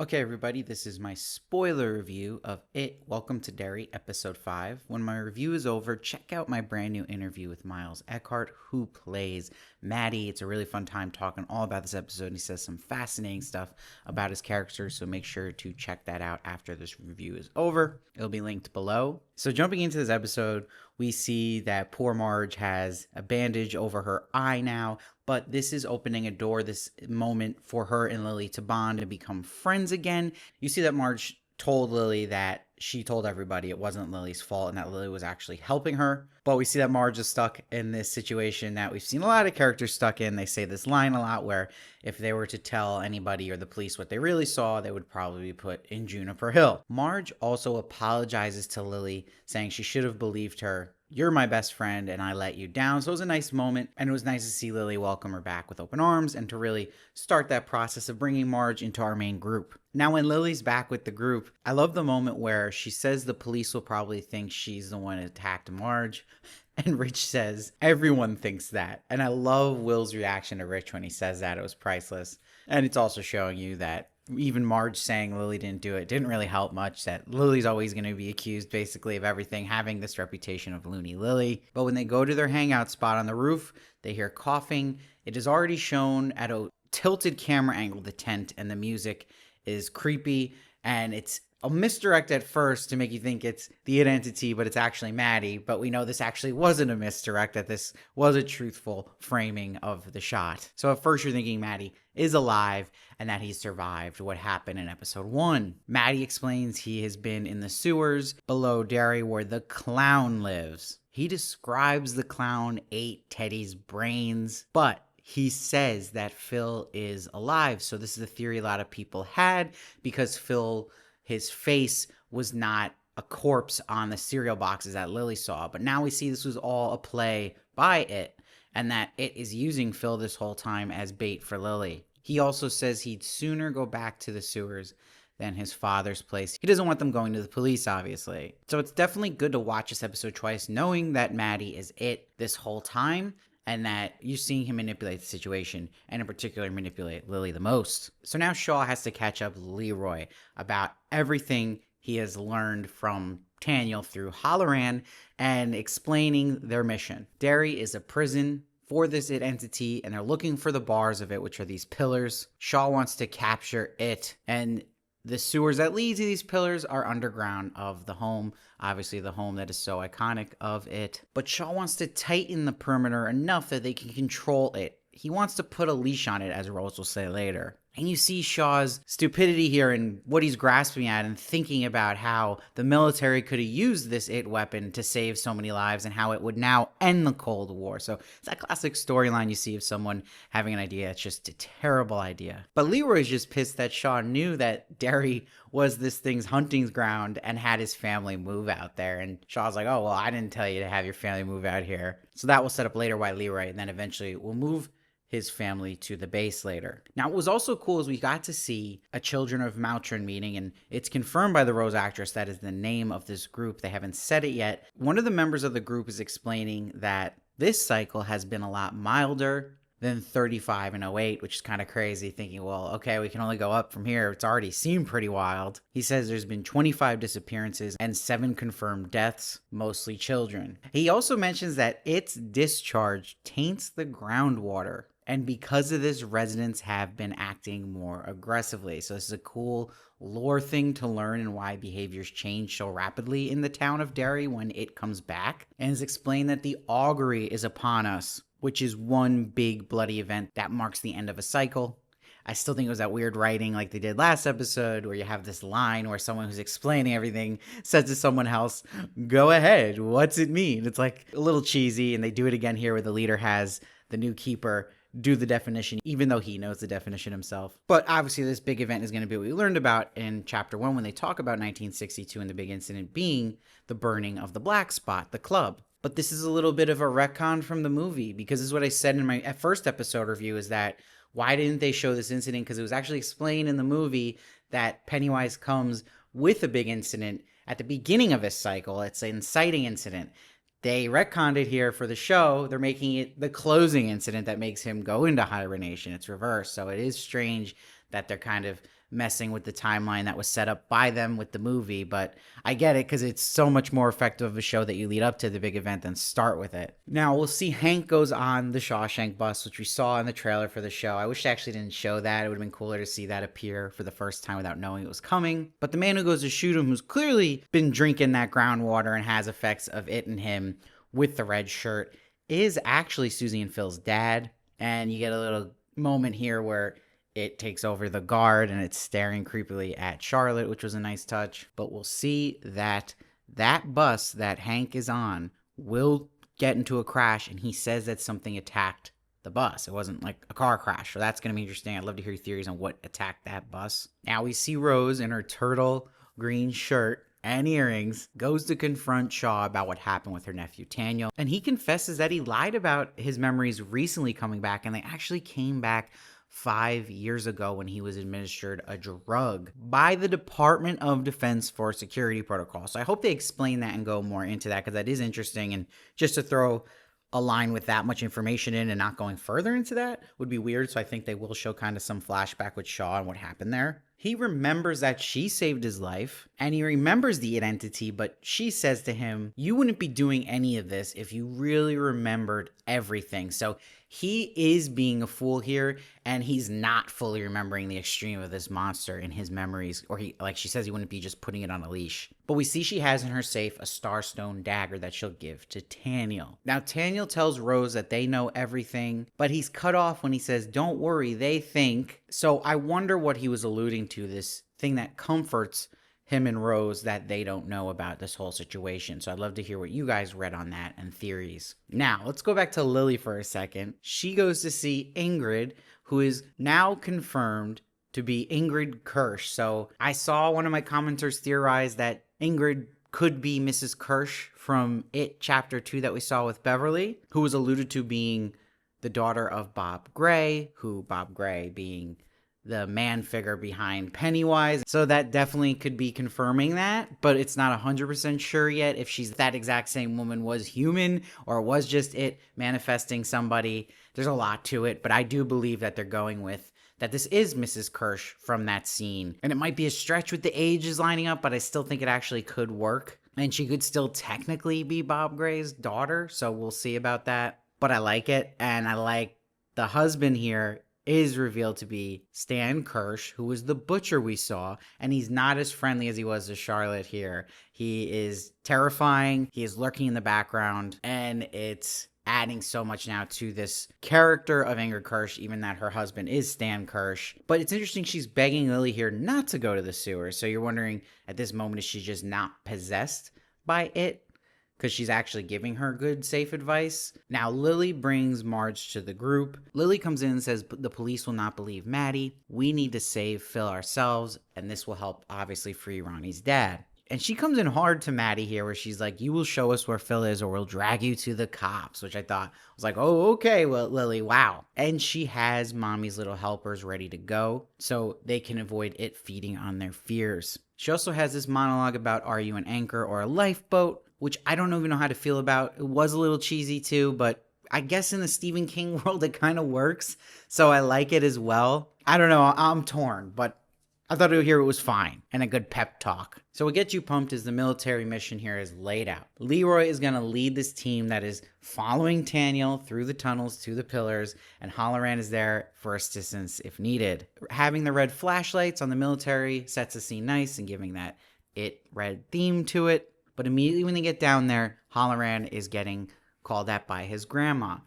Okay, everybody, this is my spoiler review of It. Welcome to Derry, episode 5. When my review is over, check out my brand new interview with Miles Eckhart, who plays Maddie. It's a really fun time talking all about this episode, and he says some fascinating stuff about his character, so make sure to check that out after this review is over. It'll be linked below. So jumping into this episode, we see that poor Marge has a bandage over her eye now, but this is opening a door, this moment for her and Lily to bond and become friends again. You see that Marge told Lily that she told everybody it wasn't Lily's fault and that Lily was actually helping her. But we see that Marge is stuck in this situation that we've seen a lot of characters stuck in. They say this line a lot where if they were to tell anybody or the police what they really saw, they would probably be put in Juniper Hill. Marge also apologizes to Lily, saying she should have believed her. You're my best friend and I let you down. So it was a nice moment, and it was nice to see Lily welcome her back with open arms and to really start that process of bringing Marge into our main group. Now when Lily's back with the group, I love the moment where she says the police will probably think she's the one who attacked Marge. And Rich says, everyone thinks that. And I love Will's reaction to Rich when he says that. It was priceless. And it's also showing you that even Marge saying Lily didn't do it didn't really help much, that Lily's always going to be accused basically of everything, having this reputation of Loony Lily. But when they go to their hangout spot on the roof, they hear coughing. It is already shown at a tilted camera angle, the tent, and the music is creepy, and it's a misdirect at first to make you think it's the It entity, but it's actually Maddie. But we know this actually wasn't a misdirect, that this was a truthful framing of the shot. So at first you're thinking Maddie is alive and that he survived what happened in episode 1. Maddie explains he has been in the sewers below Derry where the clown lives. He describes the clown ate Teddy's brains, but he says that Phil is alive. So this is a theory a lot of people had, because Phil, his face was not a corpse on the cereal boxes that Lily saw. But now we see this was all a play by It, and that It is using Phil this whole time as bait for Lily. He also says he'd sooner go back to the sewers than his father's place. He doesn't want them going to the police, obviously. So it's definitely good to watch this episode twice, knowing that Maddie is It this whole time, and that you're seeing him manipulate the situation, and in particular manipulate Lily the most. So now Shaw has to catch up with Leroy about everything he has learned from Tanyel through Halloran and explaining their mission. Derry is a prison for this It entity, and they're looking for the bars of it, which are these pillars. Shaw wants to capture It, and the sewers that lead to these pillars are underground of the home, obviously the home that is so iconic of It. But Shaw wants to tighten the perimeter enough that they can control It. He wants to put a leash on it, as Rose will say later. And you see Shaw's stupidity here and what he's grasping at and thinking about how the military could have used this It weapon to save so many lives and how it would now end the Cold War. So it's that classic storyline you see of someone having an idea. It's just a terrible idea. But Leroy's just pissed that Shaw knew that Derry was this thing's hunting ground and had his family move out there. And Shaw's like, oh, well, I didn't tell you to have your family move out here. So that will set up later why Leroy and then eventually will move his family to the base later. Now, what was also cool is we got to see a Children of Maltron meeting, and it's confirmed by the Rose actress that is the name of this group. They haven't said it yet. One of the members of the group is explaining that this cycle has been a lot milder than 35 and 08, which is kind of crazy, thinking, well, okay, we can only go up from here. It's already seemed pretty wild. He says there's been 25 disappearances and 7 confirmed deaths, mostly children. He also mentions that its discharge taints the groundwater. And because of this, residents have been acting more aggressively. So this is a cool lore thing to learn, and why behaviors change so rapidly in the town of Derry when It comes back. And it's explained that the augury is upon us, which is one big bloody event that marks the end of a cycle. I still think it was that weird writing like they did last episode, where you have this line where someone who's explaining everything says to someone else, go ahead, what's it mean? It's like a little cheesy, and they do it again here where the leader has the new keeper do the definition, even though he knows the definition himself. But obviously this big event is going to be what we learned about in chapter 1 when they talk about 1962 and the big incident being the burning of the Black Spot, the club. But this is a little bit of a retcon from the movie, because this is what I said in my first episode review, is that why didn't they show this incident? Because it was actually explained in the movie that Pennywise comes with a big incident at the beginning of his cycle. It's an inciting incident. They retconned it here for the show. They're making it the closing incident that makes him go into hibernation. It's reversed. So it is strange that they're kind of messing with the timeline that was set up by them with the movie, but I get it because it's so much more effective of a show that you lead up to the big event than start with it. Now, we'll see Hank goes on the Shawshank bus, which we saw in the trailer for the show. I wish they actually didn't show that. It would have been cooler to see that appear for the first time without knowing it was coming. But the man who goes to shoot him, who's clearly been drinking that groundwater and has effects of it in him with the red shirt, is actually Susie and Phil's dad. And you get a little moment here where it takes over the guard and it's staring creepily at Charlotte, which was a nice touch. But we'll see that that bus that Hank is on will get into a crash, and he says that something attacked the bus. It wasn't like a car crash, so that's going to be interesting. I'd love to hear your theories on what attacked that bus. Now we see Rose in her turtle green shirt and earrings goes to confront Shaw about what happened with her nephew Taylour, and he confesses that he lied about his memories recently coming back, and they actually came back 5 years ago when he was administered a drug by the Department of Defense for security protocol. So I hope they explain that and go more into that, because that is interesting. And just to throw a line with that much information in and not going further into that would be weird. So I think they will show kind of some flashback with Shaw and what happened there. He remembers that she saved his life, and he remembers the identity, but she says to him, you wouldn't be doing any of this if you really remembered everything. So he is being a fool here, and he's not fully remembering the extreme of this monster in his memories, or he, like she says, he wouldn't be just putting it on a leash. But we see she has in her safe a starstone dagger that she'll give to Taylour. Now Taylour tells Rose that they know everything, but he's cut off when he says, don't worry, they think. So I wonder what he was alluding to, this thing that comforts him and Rose that they don't know about this whole situation. So I'd love to hear what you guys read on that and theories. Now, let's go back to Lily for a second. She goes to see Ingrid, who is now confirmed to be Ingrid Kirsch. So I saw one of my commenters theorize that Ingrid could be Mrs. Kirsch from It Chapter 2 that we saw with Beverly, who was alluded to being the daughter of Bob Gray, who Bob Gray being the man figure behind Pennywise. So that definitely could be confirming that, but it's not 100% sure yet if she's that exact same woman was human or was just it manifesting somebody. There's a lot to it, but I do believe that they're going with that this is Mrs. Kirsch from that scene. And it might be a stretch with the ages lining up, but I still think it actually could work. And she could still technically be Bob Gray's daughter, so we'll see about that. But I like it, and I like the husband here is revealed to be Stan Kirsch, who was the butcher we saw, and he's not as friendly as he was to Charlotte here. He is terrifying, he is lurking in the background, and it's adding so much now to this character of Ingrid Kirsch, even that her husband is Stan Kirsch. But it's interesting, she's begging Lily here not to go to the sewer, so you're wondering at this moment, is she just not possessed by it? Because she's actually giving her good, safe advice. Now, Lily brings Marge to the group. Lily comes in and says, the police will not believe Maddie. We need to save Phil ourselves, and this will help, obviously, free Ronnie's dad. And she comes in hard to Maddie here, where she's like, you will show us where Phil is, or we'll drag you to the cops, which I thought was like, oh, okay, well, Lily, wow. And she has Mommy's little helpers ready to go, so they can avoid it feeding on their fears. She also has this monologue about, are you an anchor or a lifeboat? Which I don't even know how to feel about. It was a little cheesy too, but I guess in the Stephen King world it kind of works, so I like it as well. I don't know, I'm torn, but I thought it was fine and a good pep talk. So what gets you pumped is the military mission here is laid out. Leroy is going to lead this team that is following Taylour through the tunnels to the pillars, and Halloran is there for assistance if needed. Having the red flashlights on the military sets the scene nice and giving that It red theme to it. But immediately when they get down there, Halloran is getting called at by his grandma.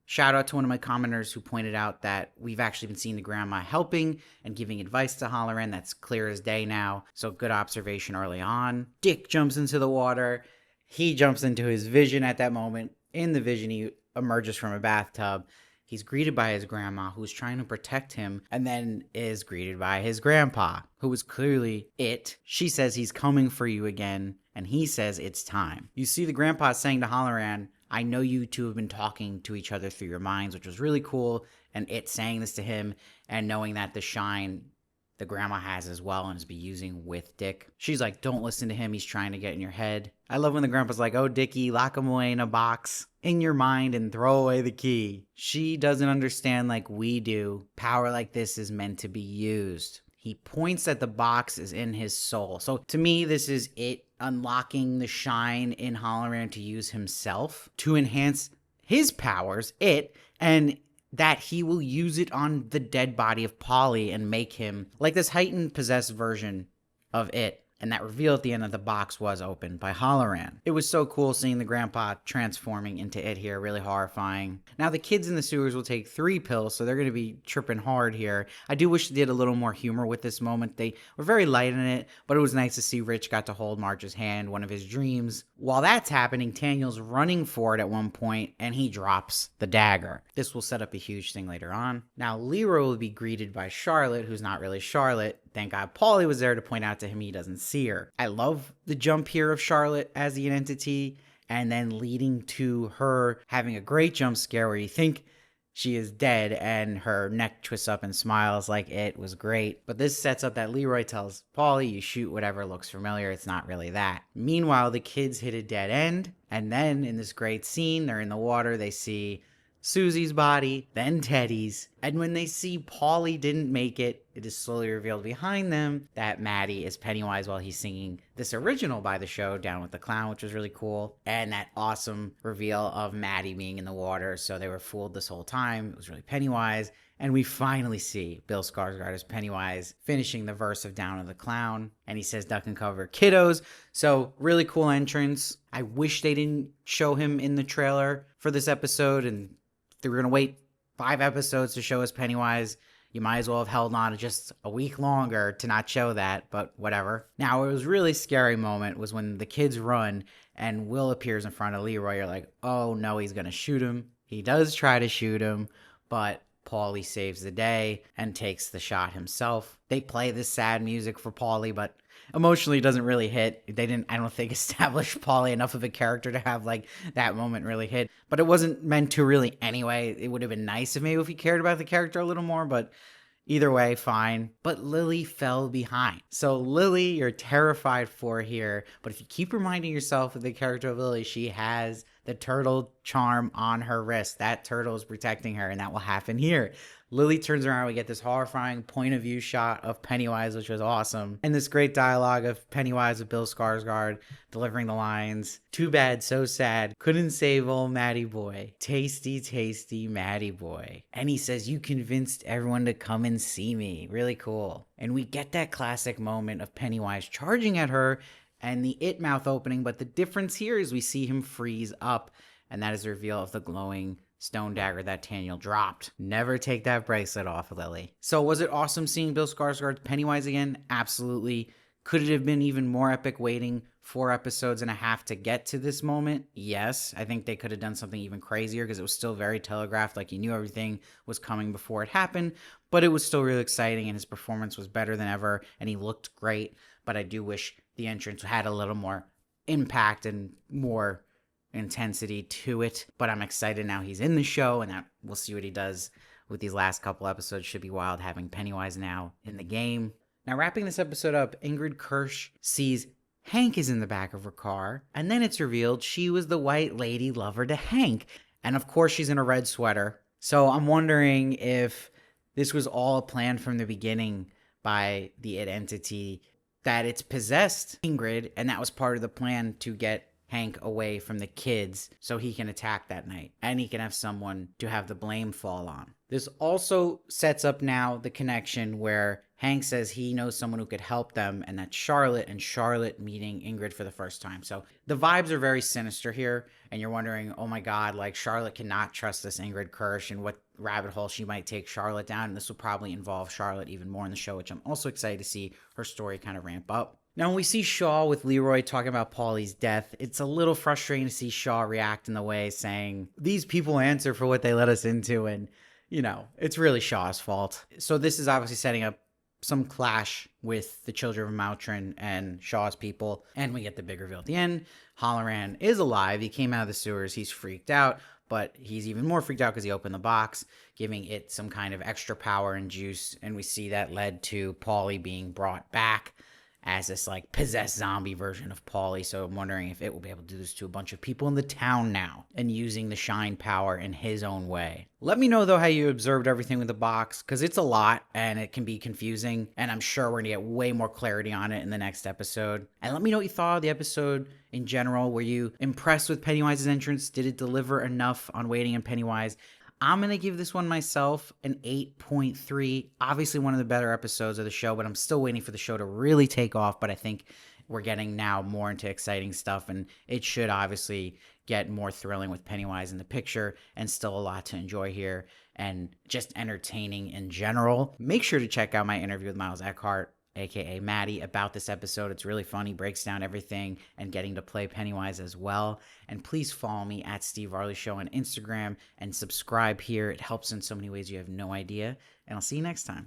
Shout out to one of my commenters who pointed out that we've actually been seeing the grandma helping and giving advice to Halloran. That's clear as day now. So good observation early on. Dick jumps into the water. He jumps into his vision at that moment. In the vision, he emerges from a bathtub. He's greeted by his grandma, who's trying to protect him, and then is greeted by his grandpa, who is clearly it. She says he's coming for you again, and he says it's time. You see the grandpa saying to Halloran, I know you two have been talking to each other through your minds, which was really cool, and it saying this to him, and knowing that the shine the grandma has as well and is be using with Dick. She's like, don't listen to him, he's trying to get in your head. I love when the grandpa's like, oh, Dickie, lock him away in a box in your mind and throw away the key. She doesn't understand like we do. Power like this is meant to be used. he points at the box is in his soul. So to me, this is it unlocking the shine in Halloran to use himself to enhance his powers, and that he will use it on the dead body of Polly and make him like this heightened possessed version of it. And that reveal at the end of the box was opened by Halloran. It was so cool seeing the grandpa transforming into it here, really horrifying. Now the kids in the sewers will take 3 pills, so they're going to be tripping hard here. I do wish they did a little more humor with this moment. They were very light in it, but it was nice to see Rich got to hold Marge's hand, one of his dreams. While that's happening, Daniel's running for it at one point, and he drops the dagger. This will set up a huge thing later on. Now Leroy will be greeted by Charlotte, who's not really Charlotte. Thank God Polly was there to point out to him he doesn't see her. I love the jump here of Charlotte as the entity, and then leading to her having a great jump scare where you think she is dead and her neck twists up and smiles like it was great. But this sets up that Leroy tells Polly, you shoot whatever looks familiar, it's not really that. Meanwhile, the kids hit a dead end, and then in this great scene, they're in the water, they see Susie's body, then Teddy's, and when they see Polly didn't make it, it is slowly revealed behind them that Maddie is Pennywise while he's singing this original by the show, Down with the Clown, which was really cool, and that awesome reveal of Maddie being in the water, so they were fooled this whole time, it was really Pennywise, and we finally see Bill Skarsgård as Pennywise finishing the verse of Down with the Clown, and he says duck and cover kiddos, so really cool entrance. I wish they didn't show him in the trailer for this episode, and they were going to wait 5 episodes to show us Pennywise. You might as well have held on just a week longer to not show that, but whatever. Now, it was a really scary moment was when the kids run and Will appears in front of Leroy. You're like, oh no, he's going to shoot him. He does try to shoot him, but Paulie saves the day and takes the shot himself. They play this sad music for Paulie, but emotionally doesn't really hit. They didn't, I don't think, establish Paulie enough of a character to have like that moment really hit. But it wasn't meant to really anyway. It would have been nice if maybe if he cared about the character a little more, but either way, fine. But Lily fell behind. So Lily, you're terrified for here. But if you keep reminding yourself of the character of Lily, she has the turtle charm on her wrist. That turtle is protecting her, and that will happen here. Lily turns around, we get this horrifying point of view shot of Pennywise, which was awesome. And this great dialogue of Pennywise with Bill Skarsgård delivering the lines. Too bad, so sad. Couldn't save old Matty boy. Tasty, tasty Matty boy. And he says, you convinced everyone to come and see me. Really cool. And we get that classic moment of Pennywise charging at her and the it mouth opening. But the difference here is we see him freeze up. And that is the reveal of the glowing stone dagger that Daniel dropped. Never take that bracelet off, Lily. So was it awesome seeing Bill Skarsgård's Pennywise again? Absolutely. Could it have been even more epic waiting 4 episodes and a half to get to this moment? Yes. I think they could have done something even crazier because it was still very telegraphed, like you knew everything was coming before it happened, but it was still really exciting and his performance was better than ever and he looked great, but I do wish the entrance had a little more impact and more intensity to it, but I'm excited now he's in the show and that we'll see what he does with these last couple episodes. Should be wild having Pennywise now in the game. Now wrapping this episode up, Ingrid Kirsch sees Hank is in the back of her car, and then it's revealed she was the white lady lover to Hank, and of course she's in a red sweater. So I'm wondering if this was all planned from the beginning by the it entity, that it's possessed Ingrid, and that was part of the plan to get Hank away from the kids so he can attack that night and he can have someone to have the blame fall on. This also sets up now the connection where Hank says he knows someone who could help them, and that's Charlotte, and Charlotte meeting Ingrid for the first time. So the vibes are very sinister here, and you're wondering, oh my God, like Charlotte cannot trust this Ingrid Kirsch and what rabbit hole she might take Charlotte down, and this will probably involve Charlotte even more in the show, which I'm also excited to see her story kind of ramp up. Now, when we see Shaw with Leroy talking about Paulie's death, it's a little frustrating to see Shaw react in the way saying, these people answer for what they let us into, and, you know, it's really Shaw's fault. So this is obviously setting up some clash with the Children of Moutrin and Shaw's people, and we get the big reveal at the end. Halloran is alive. He came out of the sewers. He's freaked out, but he's even more freaked out because he opened the box, giving it some kind of extra power and juice, and we see that led to Paulie being brought back as this like possessed zombie version of Paulie. So I'm wondering if it will be able to do this to a bunch of people in the town now and using the shine power in his own way. Let me know though how you observed everything with the box, because it's a lot and it can be confusing, and I'm sure we're gonna get way more clarity on it in the next episode. And let me know what you thought of the episode in general. Were you impressed with Pennywise's entrance? Did it deliver enough on Waiting and Pennywise? I'm going to give this one myself an 8.3. Obviously one of the better episodes of the show, but I'm still waiting for the show to really take off. But I think we're getting now more into exciting stuff, and it should obviously get more thrilling with Pennywise in the picture, and still a lot to enjoy here and just entertaining in general. Make sure to check out my interview with Miles Eckhart, aka Maddie, about this episode. It's really funny, breaks down everything, and getting to play Pennywise as well. And please follow me at Steve Varley Show on Instagram and subscribe here. It helps in so many ways you have no idea. And I'll see you next time.